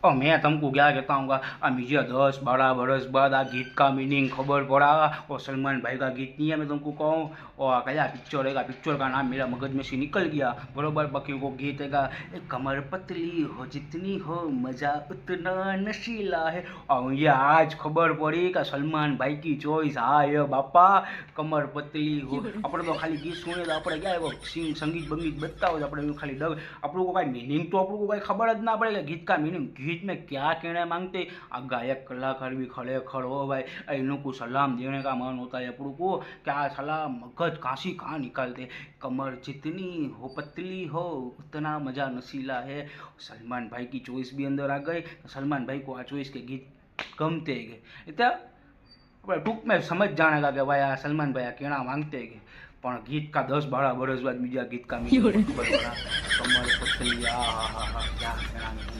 और मैं तुमको क्या कहता हूँ मुझे 10-12 वर्ष बाद आ गीत का मीनिंग खबर पड़ा। और सलमान भाई का गीत नहीं है, मैं तुमको कहूँ। और क्या पिक्चर है, पिक्चर का नाम मेरा मगज में से निकल गया बरोबर। बाकी वो गीत है कमर पतली हो जितनी हो मज़ा उतना नशीला है। और मुझे आज खबर पड़ी कि सलमान भाई की चॉइस हाँ ये बापा कमर पतली हो। अपने तो खाली गीत सुने तो अपने क्या है संगीत बंगीत बजता हो अपने खाली डग આપણું को कांई मीनिंग तो આપણું को कांई खबर ज ना पड़े कि गीत का मीनिंग गीत में क्या कहना मांगते। आ गायक कलाकार भी खरेखर हो भाई, इन्हों को सलाम देने का मन होता है આપણું को। क्या सलाम मगज काशी कहाँ निकालते। कमर जितनी हो पतली हो उतना मज़ा नशीला है। सलमान भाई की चॉइस भी अंदर आ गई। सलमान भाई को आ चॉइस के गीत गमते गए इतना આપણે ટૂંક में समझ जाने कि भाई आ सलमान भाई आ कहना मांगते कि પણ ગીત का 10-12 વર્ષ बाद બીજા ગીત का मीनिंग खबर पड़ा। कमर पतली आ हा हा हा क्या कहना